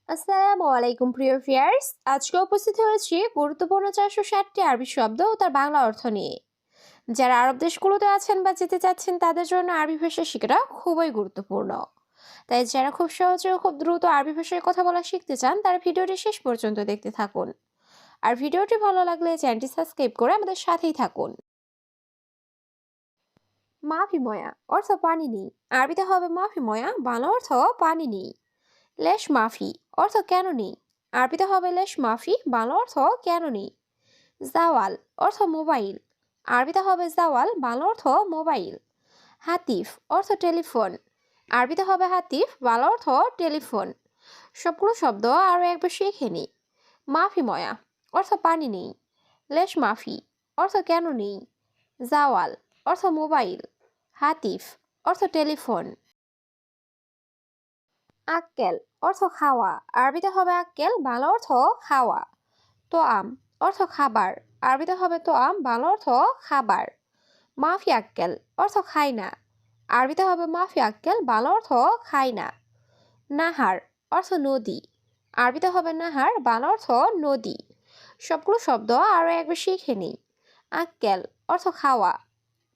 আসসালামু আলাইকুম প্রিয় ভিউয়ার্স, আজকে উপস্থিত হয়েছি গুরুত্বপূর্ণ 460টি আরবি শব্দ ও তার বাংলা অর্থ নিয়ে। যারা আরব দেশগুলোতে আছেন বা যেতে চাচ্ছেন তাদের জন্য আরবি ভাষা শেখাটা খুবই গুরুত্বপূর্ণ। তাই যারা খুব সহজে ও খুব দ্রুত আরবি ভাষায় কথা বলা শিখতে চান তারা ভিডিওটি শেষ পর্যন্ত দেখতে থাকুন। আর ভিডিওটি ভালো লাগলে চ্যানেলটি সাবস্ক্রাইব করে আমাদের সাথেই থাকুন। মাফি ময়া অর্থ পানি নেই। আরবিতে হবে মাফি ময়া, বাংলা অর্থ পানি নেই। লেশ মাফি অর্থ কেন নেই। আরবিতে হবে লেশ মাফি, বাংলা অর্থ কেন নেই। জাওয়াল অর্থ মোবাইল। আরবিতে হবে জাওয়াল, বাংলা অর্থ মোবাইল। হাতিফ অর্থ টেলিফোন। আরবিতে হবে হাতিফ, বাংলা অর্থ টেলিফোন। সবগুলো শব্দ আরও একবার শিখে নিই। মাফি ময়া অর্থ পানি নেই। লেশ মাফি অর্থ কেন নেই। জাওয়াল অর্থ মোবাইল। হাতিফ অর্থ টেলিফোন। আক্কেল অর্থ খাওয়া। আরবিতে হবে আক্কেল, বাংলা অর্থ খাওয়া। তোআম অর্থ খাবার। আরবিতে হবে তোআম, বাংলা অর্থ খাবার। মাফি আক্কেল অর্থ খাই না। আরবিতে হবে মাফি আক্কেল, বাংলা অর্থ খাই না। নাহার অর্থ নদী। আরবিতে হবে নাহার, বাংলা অর্থ নদী। সবগুলো শব্দ আরও একবার শিখে নিই। আক্কেল অর্থ খাওয়া।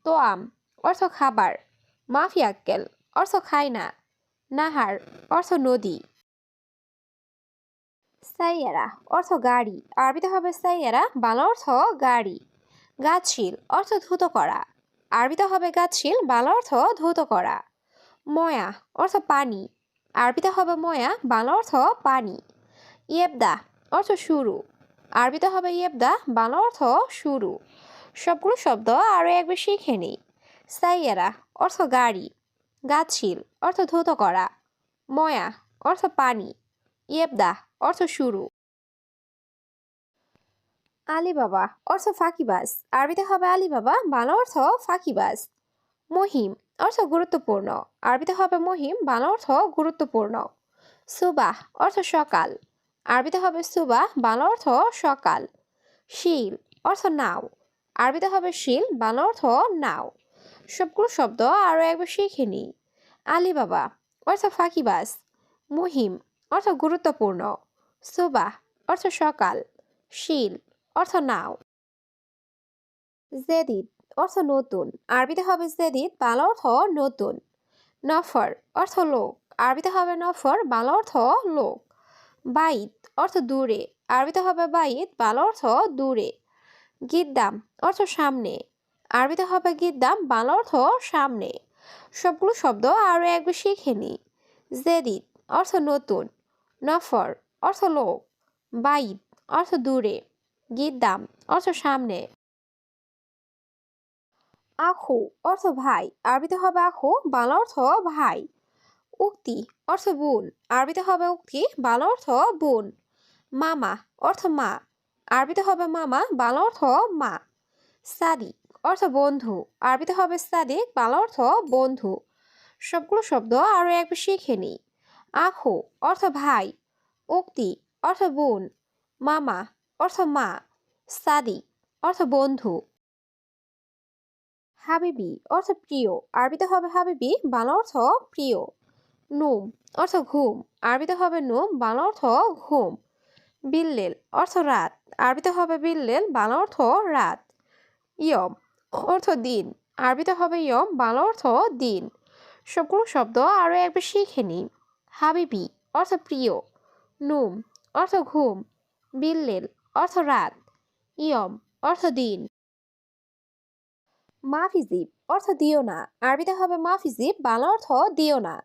তোআম অর্থ খাবার। মাফি আক্কেল অর্থ খাই না। নাহার অর্থ নদী। সাইয়ারা অর্থ গাড়ি। আরবিতে হবে সাইয়ারা, বাংলা অর্থ গাড়ি। গাছশিল অর্থ ধুত করা। আরবিতে হবে গাছশিল, বাংলা অর্থ ধুত করা। ময়া অর্থ পানি। আরবিতে হবে ময়া, বাংলা অর্থ পানি। ইয়েবদা অর্থ শুরু। আরবিতে হবে ইয়েবদা, বাংলা অর্থ শুরু। সবগুলো শব্দ আরও একবার শিখে নিই। সাইয়ারা অর্থ গাড়ি। গাছশিল অর্থ ধুত করা। ময়া অর্থ পানি। ইয়েবদা অর্থ শুরু। আলিবাবা অর্থ ফাঁকিবাজ। আরবিতে হবে আলিবাবা, বাংলা অর্থ ফাঁকিবাজ। মহিম অর্থ গুরুত্বপূর্ণ। আরবিতে হবে মহিম, বাংলা অর্থ গুরুত্বপূর্ণ। সুবাহ অর্থ সকাল। আরবিতে হবে সুবাহ, বাংলা অর্থ সকাল। শিল অর্থ নাও। আরবিতে হবে শিল, বাংলা অর্থ নাও। সবগুলো শব্দ আরও একবার শিখে নিই। আলিবাবা অর্থ ফাঁকিবাজ। মুহিম অর্থ গুরুত্বপূর্ণ। সুবাহ অর্থ সকাল। শিল অর্থ নাও। জেদিদ অর্থ নতুন। আরবিতে হবে জেদিদ, বাংলা অর্থ নতুন। নফর অর্থ লোক। আরবিতে হবে নফর, বাংলা অর্থ লোক। বাইত অর্থ দূরে। আরবিতে হবে বাইত, বাংলা অর্থ দূরে। গিদ্দাম অর্থ সামনে। আরবিতে হবে গিদ্দাম, বাংলা অর্থ সামনে। সবগুলো শব্দ আরও একবার শিখে নিই। জেদিদ অর্থ নতুন। নফর অর্থ লোক। বাইত অর্থ দূরে। গিদ্দাম অর্থ সামনে। আখু অর্থ ভাই। আরবিতে হবে আখু, বাংলা অর্থ ভাই। উক্তি অর্থ বোন। আরবিতে হবে উক্তি, বাংলা অর্থ বোন। মামা অর্থ মা। আরবিতে হবে মামা, বাংলা অর্থ মা। সাদিক অর্থ বন্ধু। আরবিতে হবে সাদিক, বাংলা অর্থ বন্ধু। সবগুলো শব্দ আরও একবার শিখে নিই। আখু অর্থ ভাই। উক্তি অর্থ বোন। মামা অর্থ মা। সাদিক অর্থ বন্ধু। হাবিবি অর্থ প্রিয়। আরবিতে হবে হাবিবি, বাংলা অর্থ প্রিয়। নুম অর্থ ঘুম। আরবিতে হবে নুম, বাংলা অর্থ ঘুম। বিল্লেল অর্থ রাত। আরবিতে হবে বিল্লেল, বাংলা অর্থ রাত। ইয়ম অর্থ দিন। আরবিতে হবে ইয়ম, বাংলা অর্থ দিন। সবগুলো শব্দ আরও একবার শিখে নিন। হাবিবি অর্থ প্রিয়। নুম অর্থ ঘুম। বিল্লেল অর্থ রাত। ইয়ম অর্থ দিন। মাফিজিব অর্থ দিও না। আরবিতে হবে মাফিজিব, বাংলা অর্থ দিও না।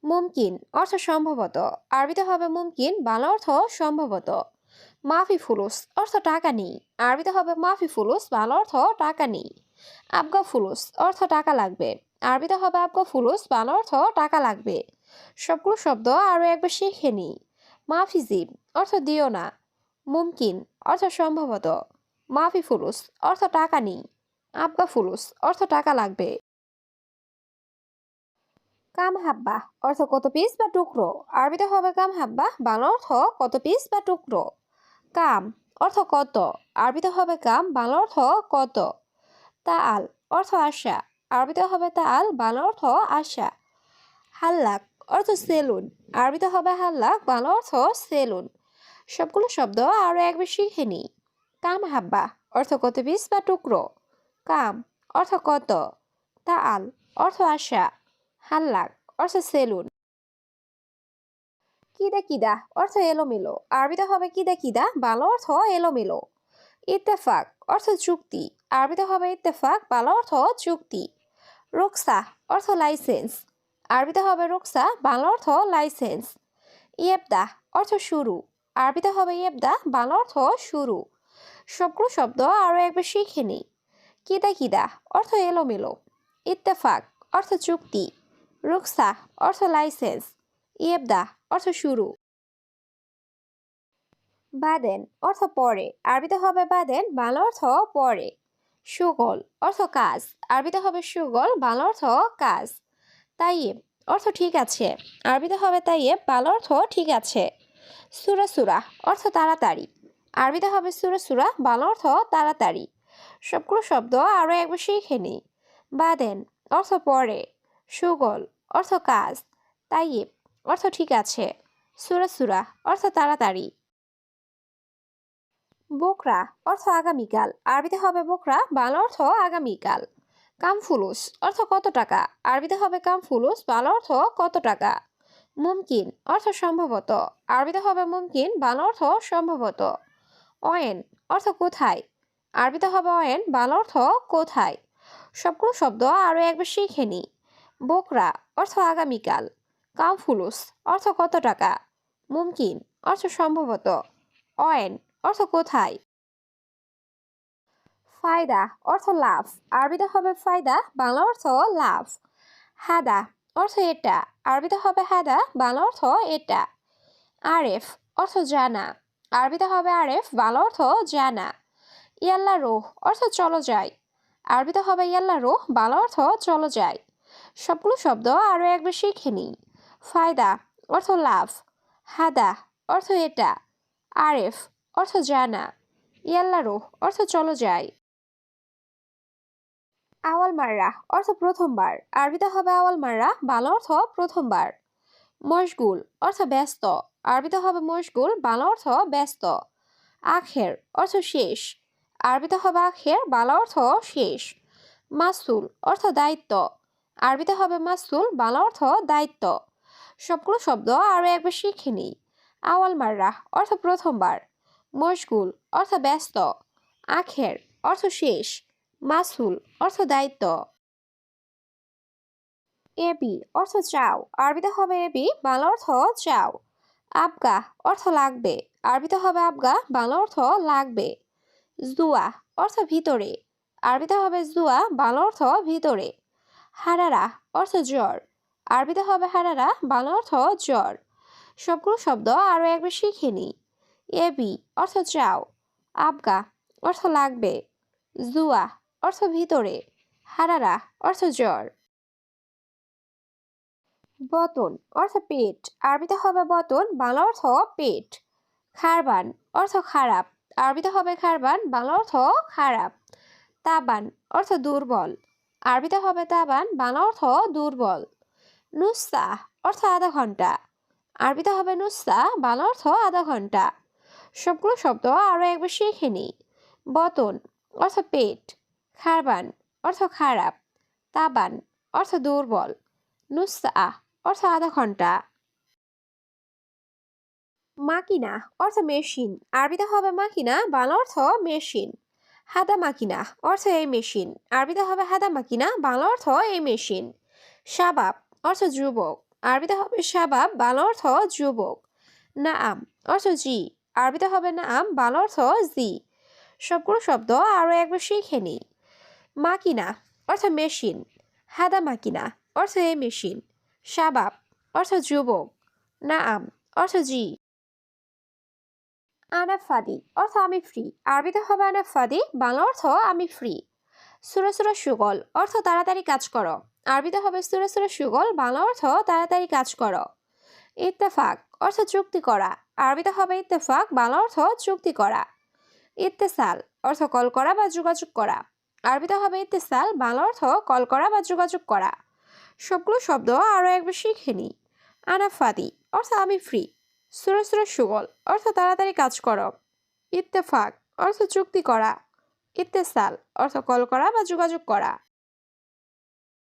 মুমকিন অর্থ সম্ভবত। আরবিতে হবে মুমকিন, বাংলা অর্থ সম্ভবত। মাফি ফুলুস অর্থ টাকা নেই। আরবিতে হবে মাফি ফুলুস, বাংলা অর্থ টাকা নেই। আবগা ফুলুস অর্থ টাকা লাগবে। আরবিতে হবে আবগা ফুলুস, বাংলা অর্থ টাকা লাগবে। সবগুলো শব্দ আরও একবার শিখে নিই। মাফিজিব অর্থ দিও না। মুমকিন অর্থ সম্ভবত। মাফি ফুলুস অর্থ টাকা নেই। আবগা ফুলুস অর্থ টাকা লাগবে। কাম হাব্বা অর্থ কত পিস বা টুকরো। আরবিতে হবে কাম হাব্বা, বাংলা অর্থ কত পিস বা টুকরো। কাম অর্থ কত। আরবিতে হবে কাম, বাংলা অর্থ কত। তাআল অর্থ আশা। আরবিতে হবে তাআল, বাংলা অর্থ আশা। হাল্লাক অর্থ সেলুন। আরবিতে হবে হাল্লাক, বাংলা অর্থ সেলুন। সবগুলো শব্দ আরো একবার শিখে নিই। কাম হাব্বা অর্থ কত পিস বা টুকরো। কাম অর্থ কত। তাআল অর্থ আশা। হাল্লাক অর্থ সেলুন। কিদা কিদা অর্থ এলোমেলো। আরবিতে হবে কিদা কিদা, বাংলা অর্থ এলোমেলো। ইত্তেফাক অর্থ চুক্তি। আরবিতে হবে ইত্তেফাক, বাংলা অর্থ চুক্তি। রুকসা অর্থ লাইসেন্স। আরবিতে হবে রুকসা, বাংলা অর্থ লাইসেন্স। ইয়েবদা অর্থ শুরু। আরবিতে হবে ইয়েবদা, বাংলা অর্থ শুরু। সবগুলো শব্দ আরো একবার শিখে নিই। কিদা কিদা অর্থ এলোমেলো। ইত্তেফাক অর্থ চুক্তি। রুকসা অর্থ লাইসেন্স। ইয়েবদা অর্থ শুরু। বাদেন অর্থ পরে। আরবিতে হবে বাদেন, বাংলা অর্থ পরে। সুগল অর্থ কাজ। আরবিতে হবে সুগল, বাংলা অর্থ কাজ। তাইয়েব অর্থ ঠিক আছে। আরবিতে হবে তাইয়েব, বাংলা অর্থ ঠিক আছে। সুরা সুরা অর্থ তাড়াতাড়ি। আরবিতে হবে সুরা সুরা, বাংলা অর্থ তাড়াতাড়ি। সবগুলো শব্দ আরো একবার শিখে নিই। বাদেন অর্থ পরে। সুগল অর্থ কাজ। তাইয়েব অর্থ ঠিক আছে। সুরা সুরা অর্থ তাড়াতাড়ি। বোকরা অর্থ আগামীকাল। আরবিতে হবে বোকরা, বাংলা অর্থ আগামীকাল। কামফুলুস অর্থ কত টাকা। আরবিতে হবে কামফুলুস, বাংলা অর্থ কত টাকা। মুমকিন অর্থ সম্ভবত। আরবিতে হবে মুমকিন, বাংলা অর্থ সম্ভবত। অয়েন অর্থ কোথায়। আরবিতে হবে অয়েন, বাংলা অর্থ কোথায়। সবগুলো শব্দ আরো একবার শিখে নিই। বোকরা অর্থ আগামীকাল। কামফুলুস অর্থ কত টাকা। মুমকিন অর্থ সম্ভবত। অয়েন অর্থ কোথায়। ফায়দা অর্থ লাভ। আরবিতে হবে ফায়দা, বাংলা অর্থ লাভ। হাদা অর্থ এটা। আরবিতে হবে হাদা, বাংলা অর্থ এটা। আরেফ অর্থ জানা। আরবিতে হবে আরেফ, বাংলা অর্থ জানা। ইয়াল্লা রোহ অর্থ চলো যাই। আরবিতে হবে ইয়াল্লা রোহ, বাংলা অর্থ চলো যাই। সবগুলো শব্দ আরো একবার শিখে নিই। ফায়দা অর্থ লাভ। হাদা অর্থ এটা। আরেফ অর্থ জানা। ইয়াল্লা রোহ অর্থ চলো যাই। আওয়াল মাররা অর্থ প্রথমবার। আরবিতে হবে আওয়াল মাররা, বাংলা অর্থ প্রথমবার। মশগুল অর্থ ব্যস্ত। আরবিতে হবে মশগুল, বাংলা অর্থ ব্যস্ত। আখের অর্থ শেষ। আরবিতে হবে আখের, বাংলা অর্থ শেষ। মাসুল অর্থ দায়িত্ব। আরবিতে হবে মাসুল, বাংলা অর্থ দায়িত্ব। সবগুলো শব্দ আরো একবার শিখে নিই। আওয়াল মাররা অর্থ প্রথমবার। মশগুল অর্থ ব্যস্ত। আখের অর্থ শেষ। মাসুল অর্থ দায়িত্ব। এবি অর্থ চাও। আরবিতে হবে এবি, বাংলা অর্থ চাও। আবগা অর্থ লাগবে। আরবিতে হবে আবগা, বাংলা অর্থ লাগবে। জুয়া অর্থ ভিতরে। আরবিতে হবে জুয়া, বাংলা অর্থ ভিতরে। হারারা অর্থ জ্বর। আরবিতে হবে হারারা, বাংলা অর্থ জ্বর। সবগুলো শব্দ আরো একবার শিখে নিই। এবি অর্থ চাও। আবগা অর্থ লাগবে। জুয়া অর্থ ভিতরে। হারারা অর্থ জ্বর। বতন অর্থ পেট। আরবিতে হবে বতন, বাংলা অর্থ পেট। খারবান অর্থ খারাপ। আরবিতে হবে খারবান, বাংলা অর্থ খারাপ। তাবান অর্থ দুর্বল। আরবিতে হবে তাবান, বাংলা অর্থ দুর্বল। নুসা অর্থ আধা ঘন্টা। আরবিতে হবে নুসা, বাংলা অর্থ আধা ঘন্টা। সবগুলো শব্দ আরো একবার শিখে নিই। বতন অর্থ পেট। খারবান অর্থ খারাপ। তাবান অর্থ দুর্বল। নুসা অর্থ আধা ঘন্টা। মাকিনা অর্থ মেশিন। আরবিতে হবে মাকিনা, বাংলা অর্থ মেশিন। হাদা মাকিনা অর্থ এই মেশিন। আরবিতে হবে হাদা মাকিনা, বাংলা অর্থ এই মেশিন। শাবাব অর্থ যুবক। আরবিতে হবে শাবাব, বাংলা অর্থ যুবক। নাআম অর্থ জি। আরবিতে হবে নাআম, বাংলা অর্থ জি। সবগুলো শব্দ আরো একবার শিখে নিই। মাকিনা অর্থ মেশিন। হাদা মাকিনা অর্থ এই মেশিন। শাবাব অর্থ যুবক। নাআম অর্থ জি। আনাফাদি অর্থ আমি ফ্রি। আরবিতে হবে আনাফাদি, বাংলা অর্থ আমি ফ্রি। সুরা সুরা সুগল অর্থ তাড়াতাড়ি কাজ করো। আরবিতে হবে সুরা সুরা সুগল, বাংলা অর্থ তাড়াতাড়ি কাজ করো। ইত্তেফাক অর্থ চুক্তি করা। আরবিতে হবে ইত্তেফাক, বাংলা অর্থ চুক্তি করা। ইত্তেসাল অর্থ কল করা বা যোগাযোগ করা। আরবিতে হবে ইত্তেসাল, বাংলা অর্থ কল করা বা যোগাযোগ করা। সবগুলো শব্দ আরো একবার শিখে নিই। আনা ফাদি অর্থ আমি ফ্রি। সুরসুর সুগল অর্থ তাড়াতাড়ি কাজ করো। ইত্তেফাক অর্থ চুক্তি করা। ইত্তেসাল অর্থ কল করা বা যোগাযোগ করা।